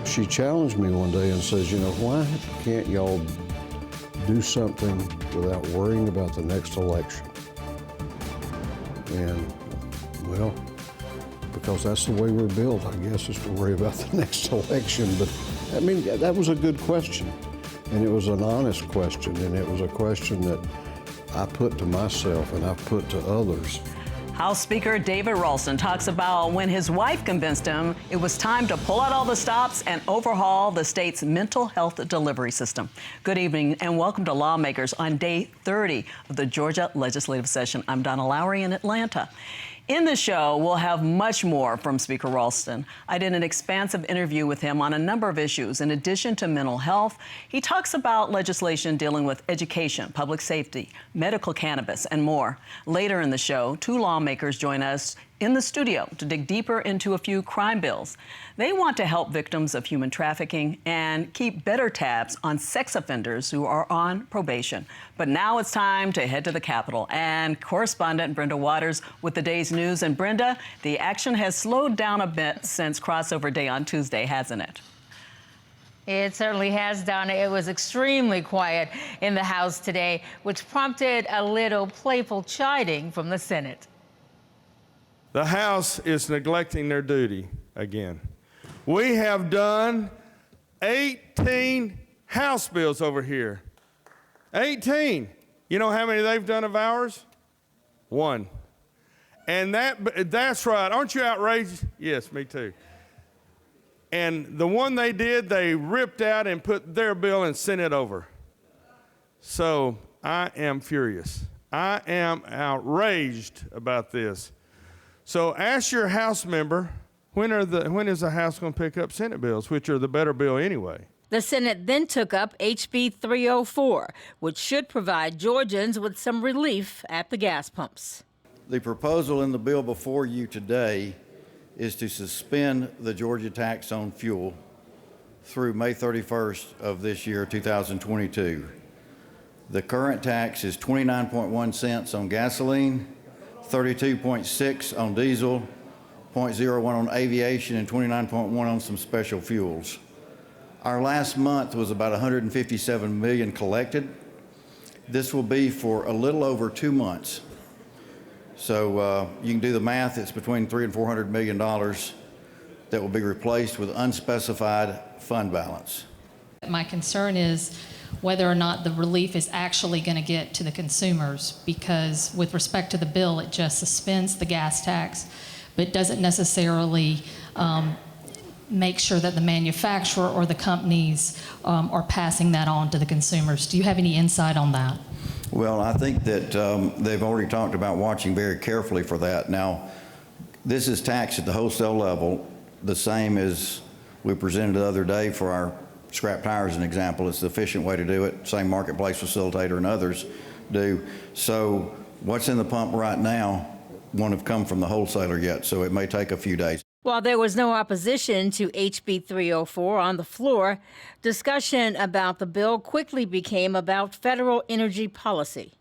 she challenged me one day and says, you know, why can't y'all do something without worrying about the next election? And, well, because that's the way we're built, I guess, is to worry about the next election. But, I mean, that was a good question. And it was an honest question, and it was a question that I put to myself and I've put to others. House Speaker David Ralston talks about when his wife convinced him it was time to pull out all the stops and overhaul the state's mental health delivery system. Good evening and welcome to Lawmakers on day 30 of the Georgia legislative session. I'm Donna Lowry in Atlanta. In the show, we'll have much more from Speaker Ralston. I did an expansive interview with him on a number of issues. In addition to mental health, he talks about legislation dealing with education, public safety, medical cannabis, and more. Later in the show, two lawmakers join us in the studio to dig deeper into a few crime bills. They want to help victims of human trafficking and keep better tabs on sex offenders who are on probation. But now it's time to head to the Capitol. And correspondent Brenda Waters with the day's news. And Brenda, the action has slowed down a bit since crossover day on Tuesday, hasn't it? It certainly has, Donna. It was extremely quiet in the House today, which prompted a little playful chiding from the Senate. The House is neglecting their duty again. We have done 18 House bills over here. 18. You know how many they've done of ours? One. And that's right. Aren't you outraged? Yes, me too. And the one they did, they ripped out and put their bill and sent it over. So I am furious. I am outraged about this. So ask your House member, when is the House going to pick up Senate bills, which are the better bill anyway? The Senate then took up HB 304, which should provide Georgians with some relief at the gas pumps. The proposal in the bill before you today is to suspend the Georgia tax on fuel through May 31st of this year, 2022. The current tax is 29.1 cents on gasoline, 32.6 on diesel, 0.01 on aviation, and 29.1 on some special fuels. Our last month was about 157 million collected. This will be for a little over 2 months. So you can do the math. It's between $300 and $400 million that will be replaced with unspecified fund balance. My concern is whether or not the relief is actually going to get to the consumers, because with respect to the bill, it just suspends the gas tax, but doesn't necessarily make sure that the manufacturer or the companies are passing that on to the consumers. Do you have any insight on that? Well, I think that they've already talked about watching very carefully for that. Now, this is taxed at the wholesale level, the same as we presented the other day for our scrap tires, an example. It's the efficient way to do it, same marketplace facilitator and others do. So what's in the pump right now won't have come from the wholesaler yet, so it may take a few days. While there was no opposition to HB 304 on the floor, discussion about the bill quickly became about federal energy policy.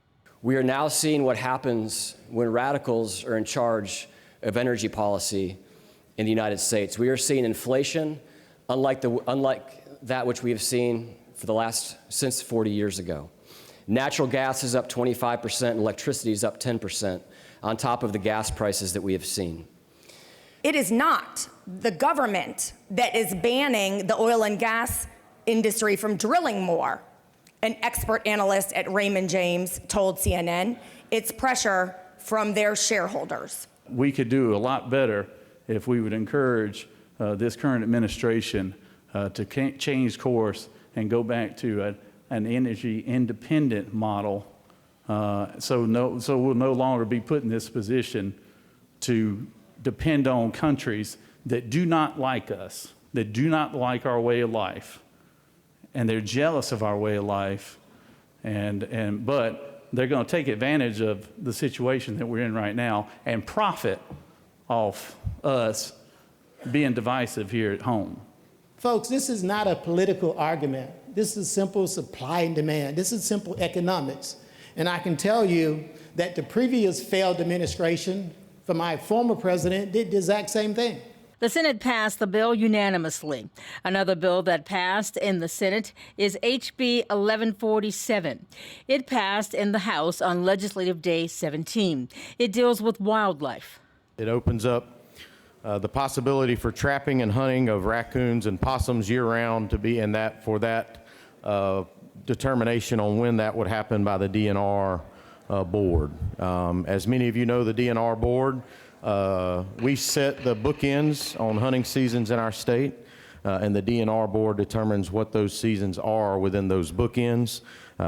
We are now seeing what happens when radicals are in charge of energy policy in the United States. We are seeing inflation unlike that which we have seen for the since 40 years ago. Natural gas is up 25%, and electricity is up 10% on top of the gas prices that we have seen. It is not the government that is banning the oil and gas industry from drilling more, an expert analyst at Raymond James told CNN. It's pressure from their shareholders. We could do a lot better if we would encourage this current administration to change course and go back to an energy independent model. So we'll no longer be put in this position to depend on countries that do not like us, that do not like our way of life, and they're jealous of our way of life, but they're going to take advantage of the situation that we're in right now and profit off us being divisive here at home. Folks, this is not a political argument. This is simple supply and demand. This is simple economics. And I can tell you that the previous failed administration for my former president did the exact same thing. The Senate passed the bill unanimously. Another bill that passed in the Senate is HB 1147. It passed in the House on Legislative Day 17. It deals with wildlife. It opens up the possibility for trapping and hunting of raccoons and possums year-round to be in that for that determination on when that would happen by the DNR board. As many of you know, the DNR board, we set the bookends on hunting seasons in our state, and the DNR board determines what those seasons are within those bookends.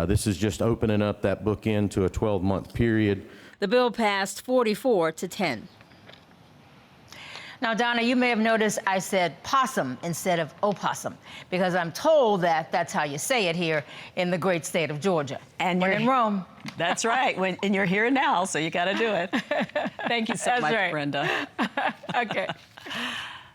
This is just opening up that bookend to a 12-month period. The bill passed 44-10. Now, Donna, you may have noticed I said possum instead of opossum, because I'm told that that's how you say it here in the great state of Georgia. And you're in Rome. That's right. And you're here now, so you got to do it. Thank you so much, right. Brenda. Okay.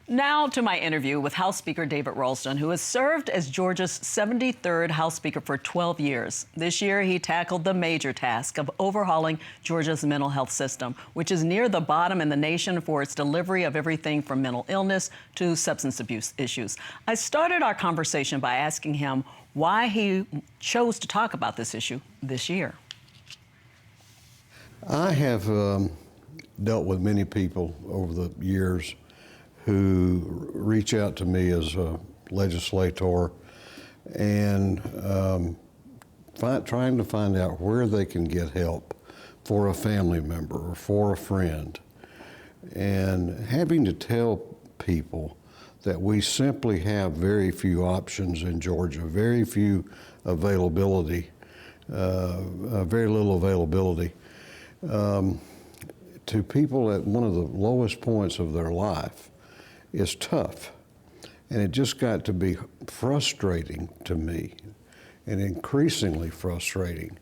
Now to my interview with House Speaker David Ralston, who has served as Georgia's 73rd House Speaker for 12 years. This year, he tackled the major task of overhauling Georgia's mental health system, which is near the bottom in the nation for its delivery of everything from mental illness to substance abuse issues. I started our conversation by asking him why he chose to talk about this issue this year. I have dealt with many people over the years who reach out to me as a legislator and trying to find out where they can get help for a family member or for a friend. And having to tell people that we simply have very few options in Georgia, very few availability, very little availability, to people at one of the lowest points of their life is tough. And it just got to be frustrating to me, and increasingly frustrating.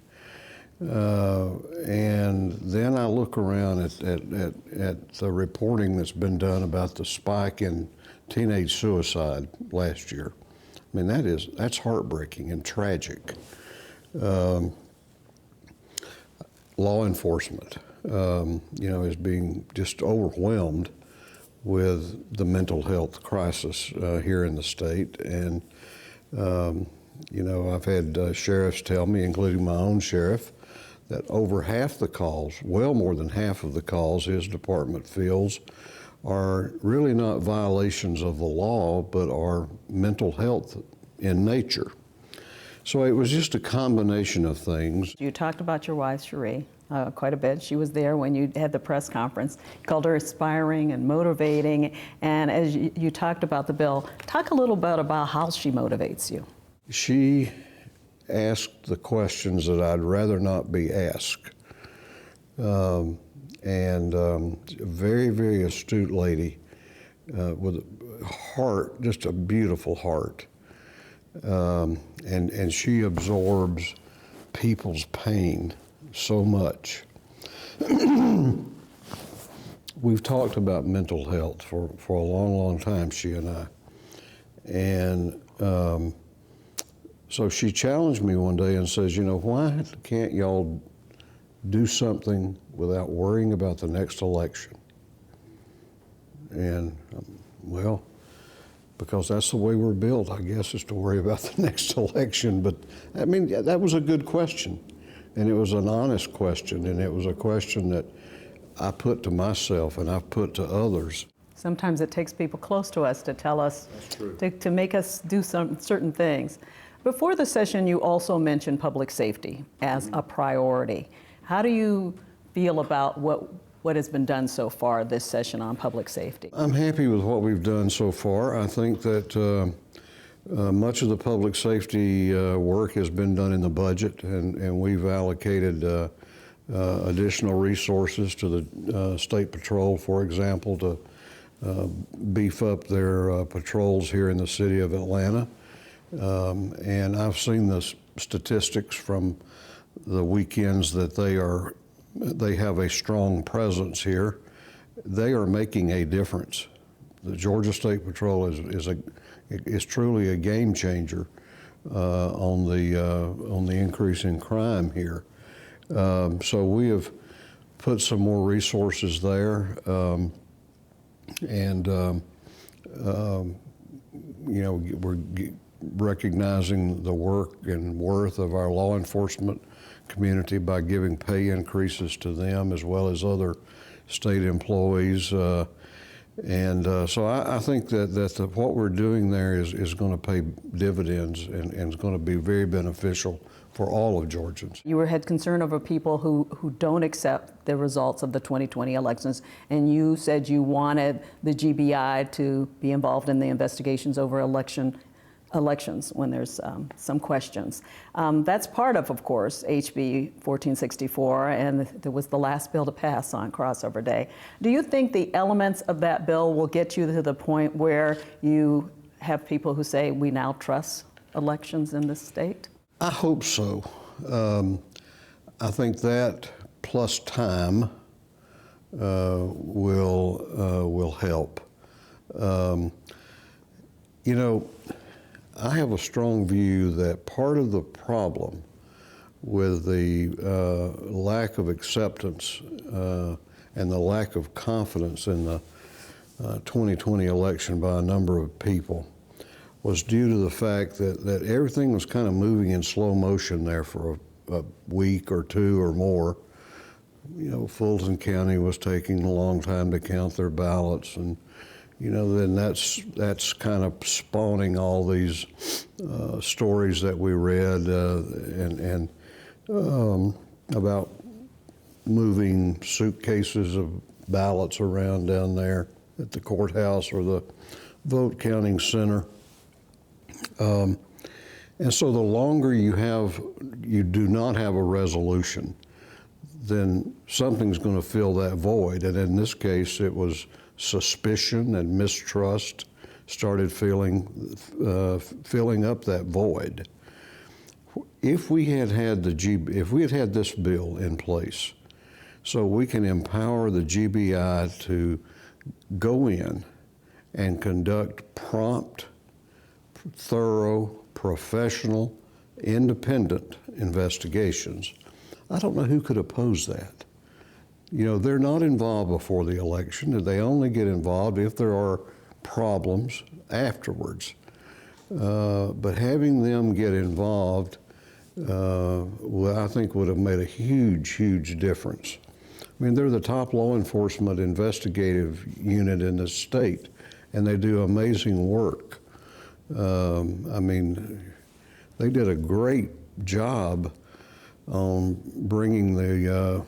And then I look around at the reporting that's been done about the spike in teenage suicide last year. I mean, that's heartbreaking and tragic. Law enforcement, is being just overwhelmed with the mental health crisis here in the state. And, I've had sheriffs tell me, including my own sheriff, that over half the calls, well more than half of the calls his department fields are really not violations of the law, but are mental health in nature. So it was just a combination of things. You talked about your wife, Cherie, quite a bit. She was there when you had the press conference. You called her inspiring and motivating. And as you talked about the bill, talk a little bit about how she motivates you. She asked the questions that I'd rather not be asked. A very, very astute lady with a heart, just a beautiful heart. And she absorbs people's pain so much. We've talked about mental health for a long, long time, she and I. And so she challenged me one day and says, why can't y'all do something without worrying about the next election? And, well, because that's the way we're built, I guess, is to worry about the next election. But, I mean, that was a good question. And it was an honest question, and it was a question that I put to myself and I've put to others. Sometimes it takes people close to us to tell us, to make us do some certain things. Before the session, you also mentioned public safety as a priority. How do you feel about what has been done so far this session on public safety? I'm happy with what we've done so far. I think that much of the public safety work has been done in the budget, and we've allocated additional resources to the State Patrol, for example, to beef up their patrols here in the city of Atlanta. And I've seen the statistics from the weekends that they have a strong presence here. They are making a difference. The Georgia State Patrol is truly a game changer on the increase in crime here. So we have put some more resources there, and we're recognizing the work and worth of our law enforcement community by giving pay increases to them as well as other state employees. So I think that what we're doing there is going to pay dividends and is going to be very beneficial for all of Georgians. You had concern over people who don't accept the results of the 2020 elections, and you said you wanted the GBI to be involved in the investigations over elections when there's some questions. That's part of course, HB 1464, and it was the last bill to pass on crossover day. Do you think the elements of that bill will get you to the point where you have people who say, we now trust elections in this state? I hope so. I think that plus time will help. I have a strong view that part of the problem with the lack of acceptance and the lack of confidence in the 2020 election by a number of people was due to the fact that everything was kind of moving in slow motion there for a week or two or more. Fulton County was taking a long time to count their ballots, and then that's kind of spawning all these stories that we read and about moving suitcases of ballots around down there at the courthouse or the vote counting center. And so the longer you do not have a resolution, then something's going to fill that void. And in this case, it was suspicion and mistrust started filling up that void. If we had had this bill in place, so we can empower the GBI to go in and conduct prompt, thorough, professional, independent investigations, I don't know who could oppose that. They're not involved before the election. They only get involved if there are problems afterwards. But having them get involved, I think would have made a huge, huge difference. I mean, they're the top law enforcement investigative unit in the state, and they do amazing work. They did a great job on bringing the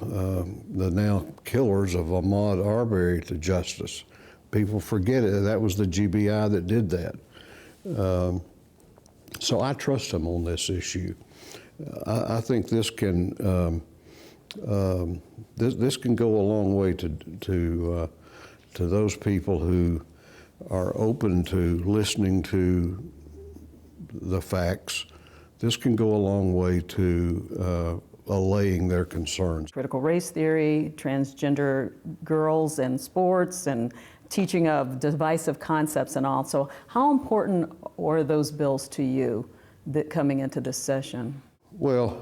now killers of Ahmaud Arbery to justice. People forget it. That was the GBI that did that. So I trust them on this issue. I think this can this can go a long way to those people who are open to listening to the facts. This can go a long way to allaying their concerns. Critical race theory, transgender girls in sports, and teaching of divisive concepts and all. So how important are those bills to you that coming into this session? Well,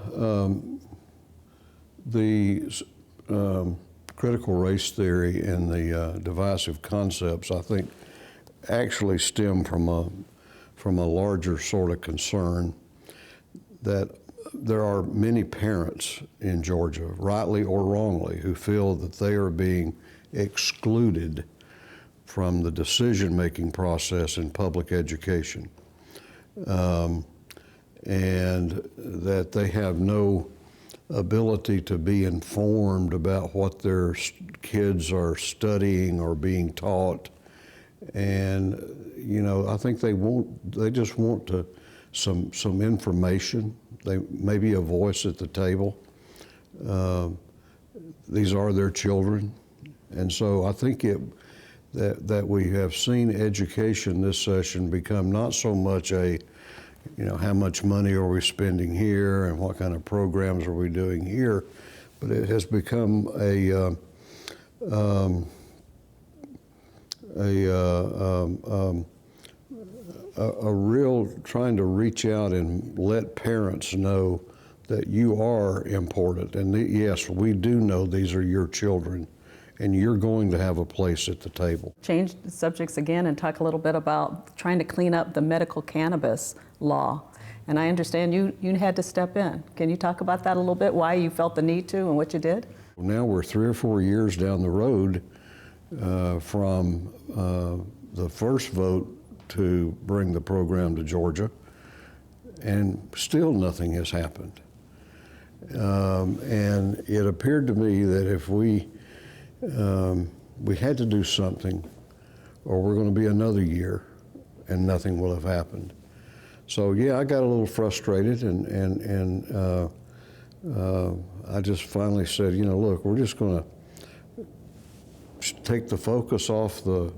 the critical race theory and the divisive concepts, I think, actually stem from a larger sort of concern that there are many parents in Georgia, rightly or wrongly, who feel that they are being excluded from the decision-making process in public education, and that they have no ability to be informed about what their kids are studying or being taught. And I think they just want some information, maybe a voice at the table. These are their children. And so I think that we have seen education this session become not so much how much money are we spending here and what kind of programs are we doing here, but it has become a real trying to reach out and let parents know that you are important. And yes, we do know these are your children, and you're going to have a place at the table. Change the subjects again and talk a little bit about trying to clean up the medical cannabis law. And I understand you had to step in. Can you talk about that a little bit, why you felt the need to and what you did? Now we're 3 or 4 years down the road from the first vote to bring the program to Georgia, and still nothing has happened. And it appeared to me that if we had to do something, or we're going to be another year and nothing will have happened. So yeah, I got a little frustrated, and I just finally said, you know, look, we're just going to take the focus off the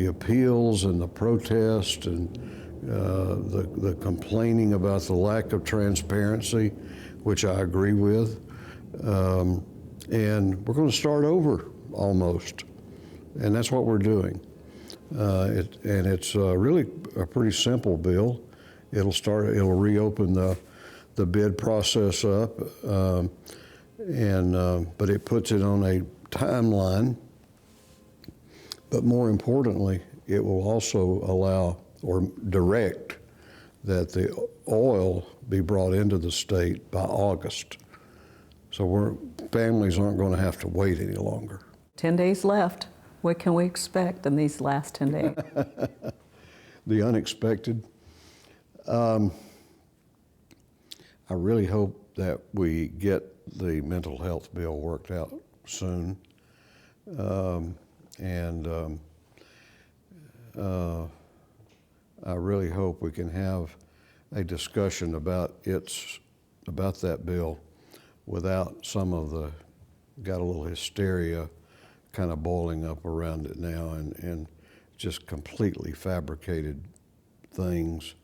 appeals and the protest and the complaining about the lack of transparency, which I agree with, and we're going to start over almost, and that's what we're doing. It's really a pretty simple bill. It'll reopen the bid process up, but it puts it on a timeline. But more importantly, it will also allow or direct that the oil be brought into the state by August. So families aren't going to have to wait any longer. 10 days left. What can we expect in these last 10 days? The unexpected. I really hope that we get the mental health bill worked out soon. I really hope we can have a discussion about that bill without some of got a little hysteria kind of boiling up around it now, and just completely fabricated things.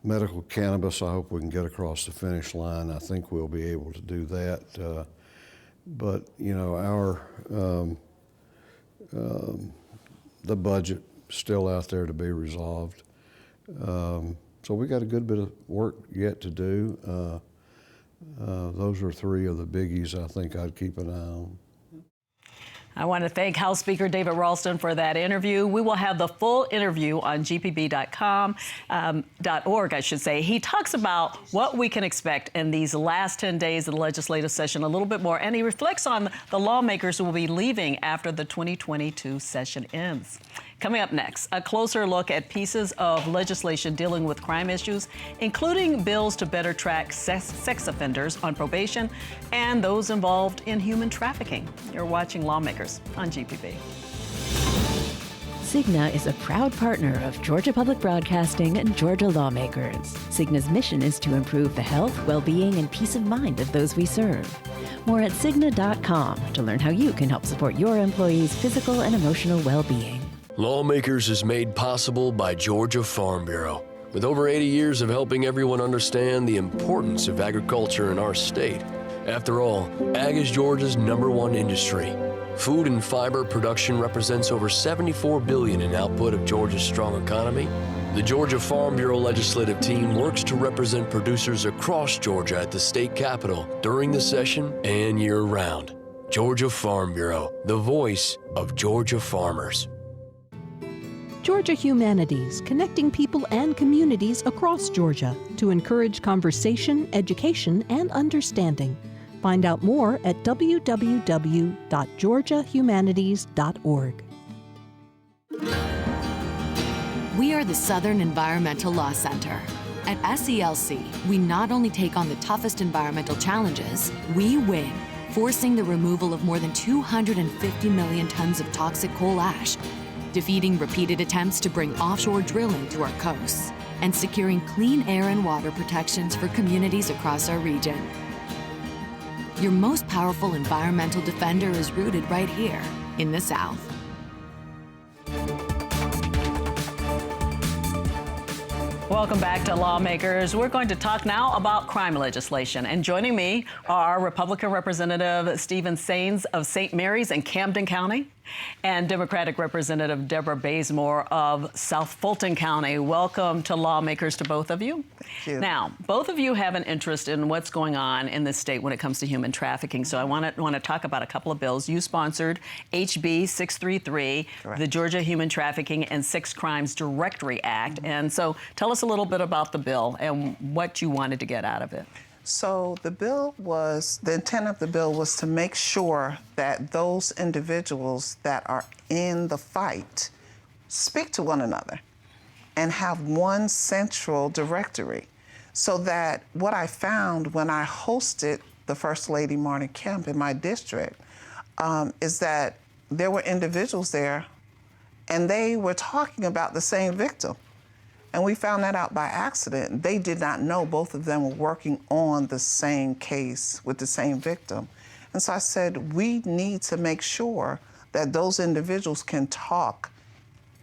Medical cannabis, I hope we can get across the finish line. I think we'll be able to do that. But you know, the budget still out there to be resolved. So we got a good bit of work yet to do. Those are 3 of the biggies I think I'd keep an eye on. I want to thank House Speaker David Ralston for that interview. We will have the full interview on gpb.com.org, I should say. He talks about what we can expect in these last 10 days of the legislative session a little bit more, and he reflects on the lawmakers who will be leaving after the 2022 session ends. Coming up next, a closer look at pieces of legislation dealing with crime issues, including bills to better track sex offenders on probation and those involved in human trafficking. You're watching Lawmakers on GPB. Cigna is a proud partner of Georgia Public Broadcasting and Georgia Lawmakers. Cigna's mission is to improve the health, well-being, and peace of mind of those we serve. More at Cigna.com to learn how you can help support your employees' physical and emotional well-being. Lawmakers is made possible by Georgia Farm Bureau. With over 80 years of helping everyone understand the importance of agriculture in our state. After all, ag is Georgia's #1 industry. Food and fiber production represents over $74 billion in output of Georgia's strong economy. The Georgia Farm Bureau legislative team works to represent producers across Georgia at the state capitol during the session and year-round. Georgia Farm Bureau, the voice of Georgia farmers. Georgia Humanities, connecting people and communities across Georgia to encourage conversation, education, and understanding. Find out more at www.georgiahumanities.org. We are the Southern Environmental Law Center. At SELC, we not only take on the toughest environmental challenges, we win, forcing the removal of more than 250 million tons of toxic coal ash, defeating repeated attempts to bring offshore drilling to our coasts, and securing clean air and water protections for communities across our region. Your most powerful environmental defender is rooted right here in the South. Welcome back to Lawmakers. We're going to talk now about crime legislation. And joining me are Republican Representative Stephen Saines of St. Mary's in Camden County, and Democratic Representative Deborah Bazemore of South Fulton County. Welcome to Lawmakers to both of you. Thank you. Now, both of you have an interest in what's going on in this state when it comes to human trafficking. So I want to talk about a couple of bills. You sponsored HB 633, Correct. the Georgia Human Trafficking and Sex Crimes Directory Act. And so tell us a little bit about the bill and what you wanted to get out of it. So the intent of the bill was to make sure that those individuals that are in the fight speak to one another and have one central directory. So that what I found when I hosted the First Lady Marty Kemp in my district is that there were individuals there and they were talking about the same victim. And we found that out by accident. They did not know both of them were working on the same case with the same victim. And so I said, we need to make sure that those individuals can talk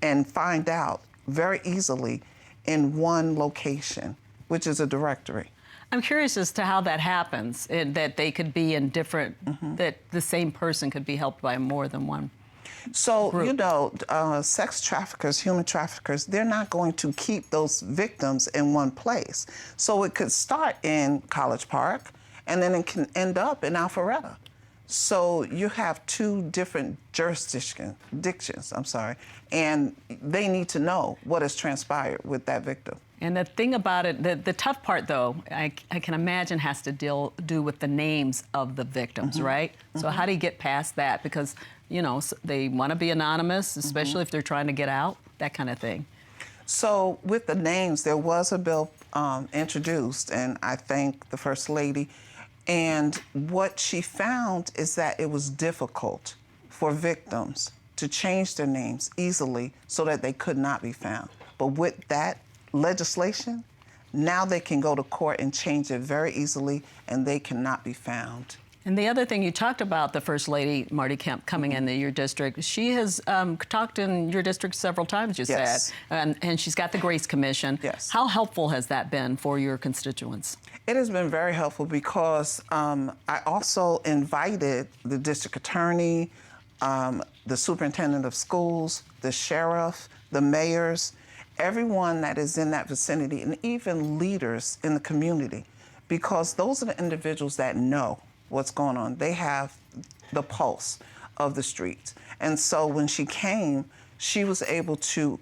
and find out very easily in one location, which is a directory. I'm curious as to how that happens, that they could be in different, that the same person could be helped by more than one. So, you know, sex traffickers, human traffickers, they're not going to keep those victims in one place. So it could start in College Park, and then it can end up in Alpharetta. So you have two different jurisdictions, and they need to know what has transpired with that victim. And the thing about it, the tough part, though, I can imagine has to do with the names of the victims, right? So how do you get past that? Because, you know, they want to be anonymous, especially if they're trying to get out, that kind of thing. So with the names, there was a bill introduced, and I thank the First Lady. And what she found is that it was difficult for victims to change their names easily so that they could not be found. But with that legislation, now they can go to court and change it very easily, and they cannot be found. And the other thing, you talked about the First Lady, Marty Kemp, coming into your district. She has talked in your district several times, you said, and she's got the Grace Commission. Yes. How helpful has that been for your constituents? It has been very helpful because I also invited the district attorney, the superintendent of schools, the sheriff, the mayors, everyone that is in that vicinity, and even leaders in the community, because those are the individuals that know what's going on. They have the pulse of the streets. And so when she came, she was able to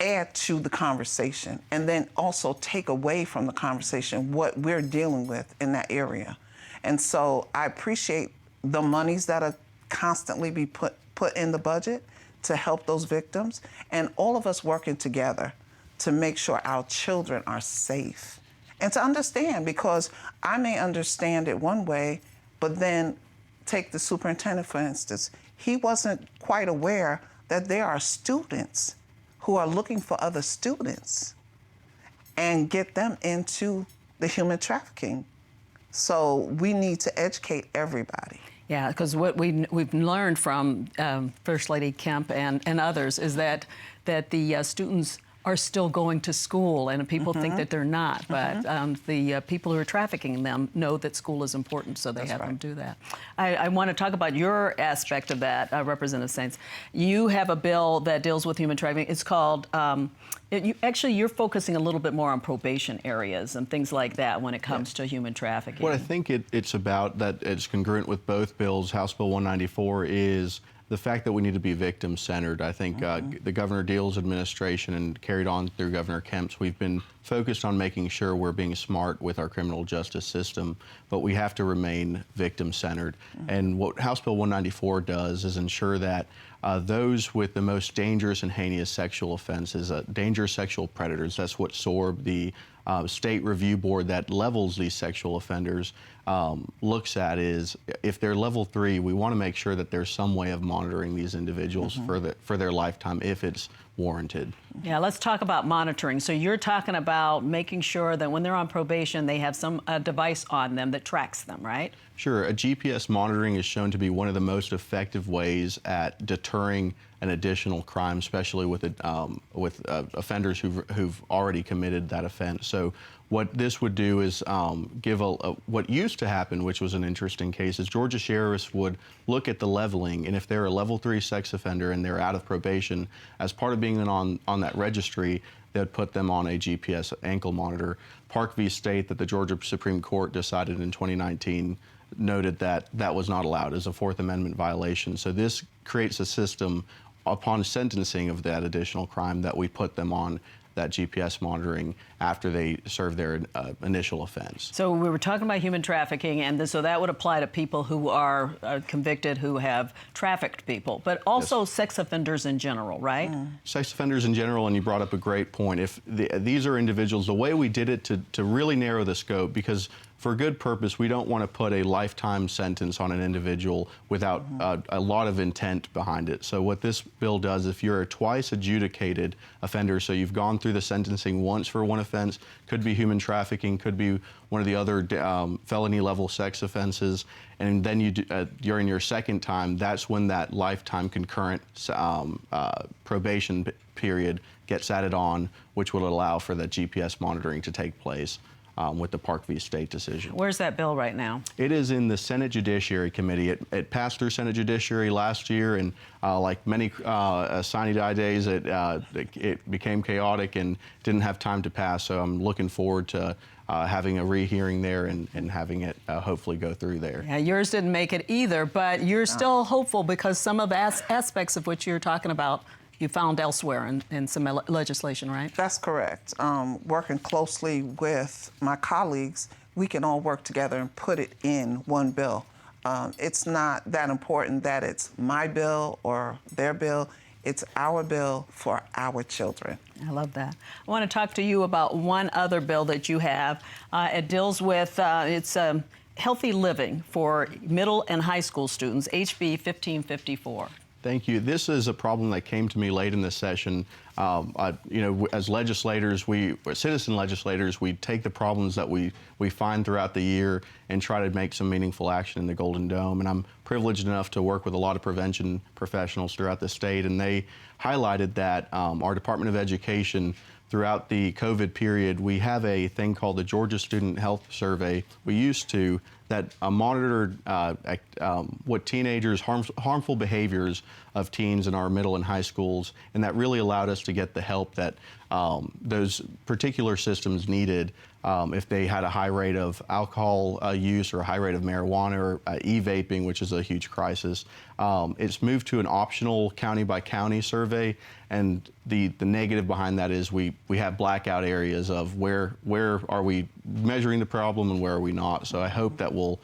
add to the conversation and then also take away from the conversation what we're dealing with in that area. And so I appreciate the monies that are constantly be put in the budget to help those victims, and all of us working together to make sure our children are safe. And to understand, because I may understand it one way, but then take the superintendent, for instance. He wasn't quite aware that there are students who are looking for other students and get them into the human trafficking. So we need to educate everybody. Yeah, because what we've learned from First Lady Kemp and others is that the students are still going to school, and people think that they're not. But the people who are trafficking them know that school is important, so they have them do that. I want to talk about your aspect of that, Representative Saints. You have a bill that deals with human trafficking. It's called, actually, you're focusing a little bit more on probation areas and things like that when it comes to human trafficking. What I think it's about, that it's congruent with both bills, House Bill 194, is the fact that we need to be victim-centered. I think the Governor Deal's administration, and carried on through Governor Kemp's, we've been focused on making sure we're being smart with our criminal justice system, but we have to remain victim-centered. And what House Bill 194 does is ensure that those with the most dangerous and heinous sexual offenses, dangerous sexual predators, that's what SORB, the state review board that levels these sexual offenders, looks at, is if they're level 3, we want to make sure that there's some way of monitoring these individuals for their lifetime if it's warranted. Yeah, let's talk about monitoring. So you're talking about making sure that when they're on probation, they have some device on them that tracks them, right? Sure. A GPS monitoring is shown to be one of the most effective ways at deterring an additional crime, especially with offenders who've already committed that offense. So What this would do is give what used to happen, which was an interesting case, is Georgia sheriffs would look at the leveling, and if they're a level 3 sex offender and they're out of probation, as part of being on that registry, they'd put them on a GPS ankle monitor. Park v. State, that the Georgia Supreme Court decided in 2019, noted that that was not allowed as a Fourth Amendment violation. So this creates a system upon sentencing of that additional crime that we put them on that GPS monitoring after they serve their initial offense. So we were talking about human trafficking, and so that would apply to people who are convicted who have trafficked people, but also sex offenders in general, right? Sex offenders in general, and you brought up a great point. If these are individuals, the way we did it to really narrow the scope, because for good purpose, we don't want to put a lifetime sentence on an individual without a lot of intent behind it. So what this bill does, if you're a twice adjudicated offender, so you've gone through the sentencing once for one offense, could be human trafficking, could be one of the other felony level sex offenses, and then you during your second time, that's when that lifetime concurrent probation period gets added on, which will allow for the GPS monitoring to take place. With the Park v. State decision. Where's that bill right now? It is in the Senate Judiciary Committee. It passed through Senate Judiciary last year, and like many sine die days, it became chaotic and didn't have time to pass. So I'm looking forward to having a rehearing there and having it hopefully go through there. Yeah, yours didn't make it either, but you're still hopeful because some of the aspects of what you're talking about you found elsewhere in some legislation, right? That's correct. Working closely with my colleagues, we can all work together and put it in one bill. It's not that important that it's my bill or their bill. It's our bill for our children. I love that. I want to talk to you about one other bill that you have. It deals with, it's healthy living for middle and high school students, HB 1554. Thank you. This is a problem that came to me late in the session. As legislators, citizen legislators, we take the problems that we find throughout the year and try to make some meaningful action in the Golden Dome. And I'm privileged enough to work with a lot of prevention professionals throughout the state, and they highlighted that our Department of Education, throughout the COVID period, we have a thing called the Georgia Student Health Survey. We used to that monitored what teenagers, harmful behaviors of teens in our middle and high schools, and that really allowed us to get the help that those particular systems needed if they had a high rate of alcohol use or a high rate of marijuana or e-vaping, which is a huge crisis. It's moved to an optional county-by-county survey, and the negative behind that is we have blackout areas of where are we measuring the problem and where are we not. So I hope that will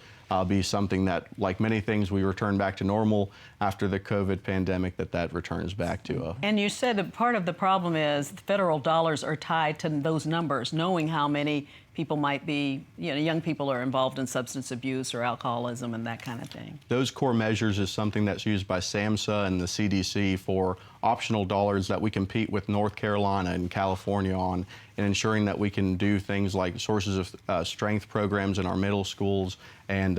be something that, like many things, we return back to normal after the COVID pandemic, that returns back to. And you said that part of the problem is federal dollars are tied to those numbers, knowing how many people might be, young people are involved in substance abuse or alcoholism and that kind of thing. Those core measures is something that's used by SAMHSA and the CDC for optional dollars that we compete with North Carolina and California on, and ensuring that we can do things like sources of strength programs in our middle schools and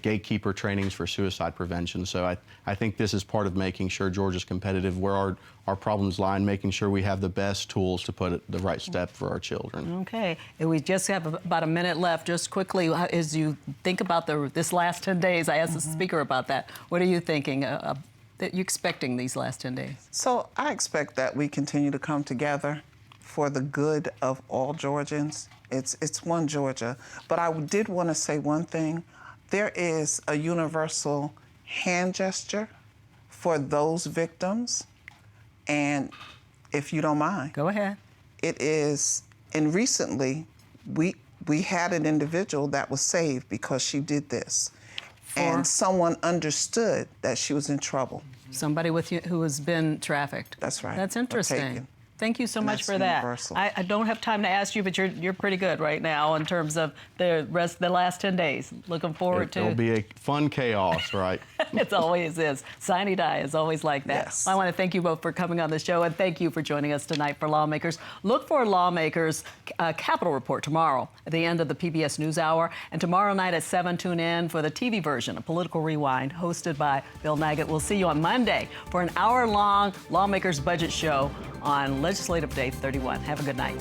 gatekeeper trainings for suicide prevention. So I think this is part of making sure Georgia's competitive where our problems lie, and making sure we have the best tools to put the right step for our children. Okay, and we just have about a minute left. Just quickly, as you think about this last 10 days, I asked the speaker about that. What are you thinking? That you're expecting these last 10 days? So I expect that we continue to come together for the good of all Georgians. It's one Georgia. But I did want to say one thing. There is a universal hand gesture for those victims. And if you don't mind. Go ahead. It is, and recently, we had an individual that was saved because she did this. And someone understood that she was in trouble. Somebody who has been trafficked. That's right. That's interesting. Thank you so much for that. Universal. I don't have time to ask you, but you're pretty good right now in terms of the last 10 days. Looking forward to. It'll be a fun chaos, right? It always is. Sine die is always like that. Yes. I want to thank you both for coming on the show, and thank you for joining us tonight for Lawmakers. Look for Lawmakers Capitol Report tomorrow at the end of the PBS NewsHour, and tomorrow night at 7, tune in for the TV version of Political Rewind, hosted by Bill Naggett. We'll see you on Monday for an hour-long Lawmakers budget show on Legislative Day 31. Have a good night.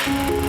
News.